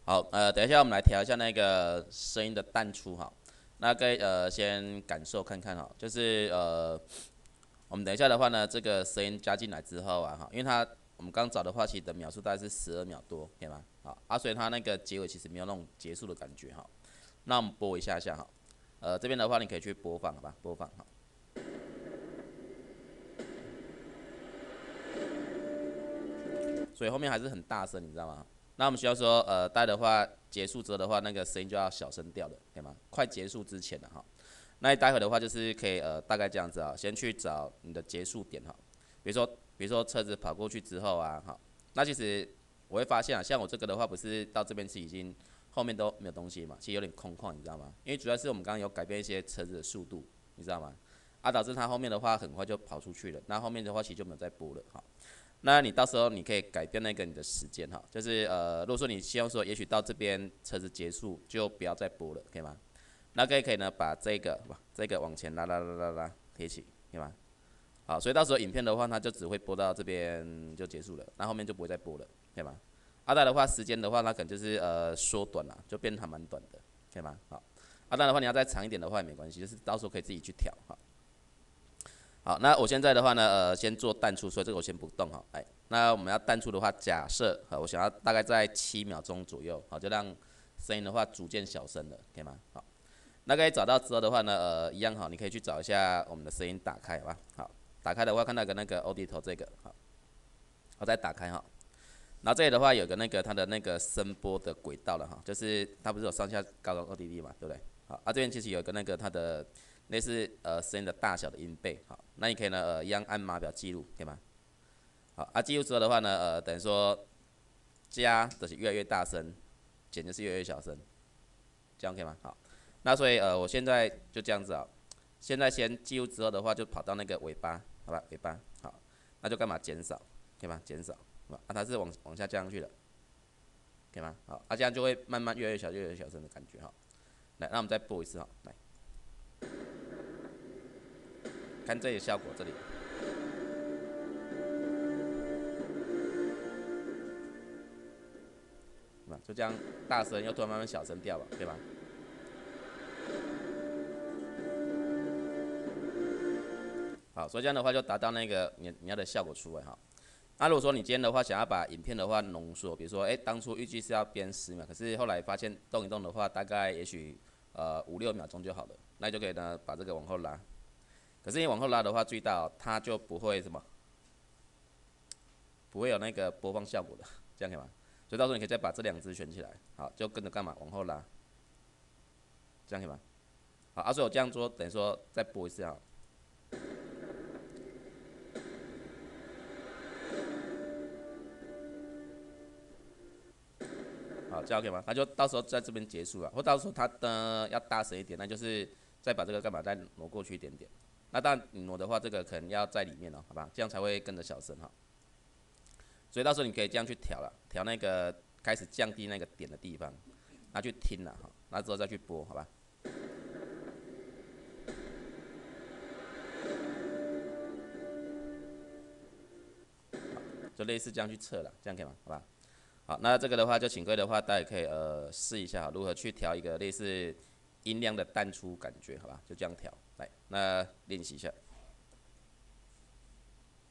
好，等一下我们来调一下那个声音的淡出哈。那可以先感受看看哈，就是我们等一下的话呢，这个声音加进来之后啊哈，因为我们刚找的话，其实的秒数大概是12秒多，可以吗？好，所以它那个结尾其实没有那种结束的感觉哈。那我们播一下下哈，这边的话你可以去播放好吧，播放哈。所以后面还是很大声，你知道吗？那我们需要说，待的话结束之后的话，那个声音就要小声调的，可以吗？快结束之前的哈。那你待会的话就是可以大概这样子啊，先去找你的结束点哈。比如说车子跑过去之后啊，哈，那其实我会发现啊，像我这个的话，不是到这边是已经后面都没有东西嘛，其实有点空旷，你知道吗？因为主要是我们刚刚有改变一些车子的速度，你知道吗？导致它后面的话很快就跑出去了，那后面的话其实就没有再播了哈。那你到时候你可以改变那个你的时间哈，就是如果说你希望说，也许到这边车子结束就不要再播了，可以吗？那可以呢，把这个往前拉贴起，可以吗？好，所以到时候影片的话，它就只会播到这边就结束了，那后面就不会再播了，可以吗？的话，时间的话，它可能就是缩短了，就变得还蛮短的，可以吗？好，的话你要再长一点的话也没关系，就是到时候可以自己去调哈。好，那我现在的话呢，先做淡出，所以这个我先不动哈。哎，那我们要淡出的话，假设我想要大概在7秒钟左右，好，就让声音的话逐渐小声了，可以吗？好，那可以找到之后的话呢，一样好，你可以去找一下我们的声音打开，好吧？好，打开的话看到那个 Auditor 这个，好，我再打开哈。然后这里的话有个它的那个声波的轨道了哈，就是它不是有上下高中 ODD 嘛，对不对？好，这边其实有个它的类似声音的大小的音贝，好，那你可以呢一样按码表记录，可以吗？好，记录之后的话呢，等于说加就是越来越大声，减就是越来越小声，这样可以吗？好，那所以我现在就这样子啊，现在先记录之后的话就跑到那个尾巴，好吧，尾巴，好，那就干嘛减少，可以吗？减少。它是往下降上去的，可以吗？好，这样就会慢慢越来越小，越来越小声的感觉哈。来，那我们再播一次哈，来，看这里的效果，这里，就这样大声又突然慢慢小声调吧，对吧？好，所以这样的话就达到那个你要的效果出来哈。那如果说你今天的话想要把影片的话浓缩，比如说，当初预计是要编10秒，可是后来发现动一动的话，大概也许5、6秒钟就好了，那你就可以呢把这个往后拉。可是你往后拉的话，注意到它就不会什么，不会有那个播放效果的，这样可以吗？所以到时候你可以再把这2只选起来，好，就跟着干嘛往后拉，这样可以吗？好，所以我这样做等于说再播一次哈。好，这样 OK 吗？那就到时候在这边结束了，或到时候它的要大声一点，那就是再把这个干嘛再挪过去一点点。那当然你挪的话，这个可能要在里面哦，好吧？这样才会跟着小声哈。所以到时候你可以这样去调了，调那个开始降低那个点的地方，那去听了哈，那之后再去播，好吧？就类似这样去测了，这样可以吗？好吧？好，那这个的话就请各位的话，大家也可以试一下如何去调一个类似音量的淡出感觉，好吧？就这样调，来，那练习一下。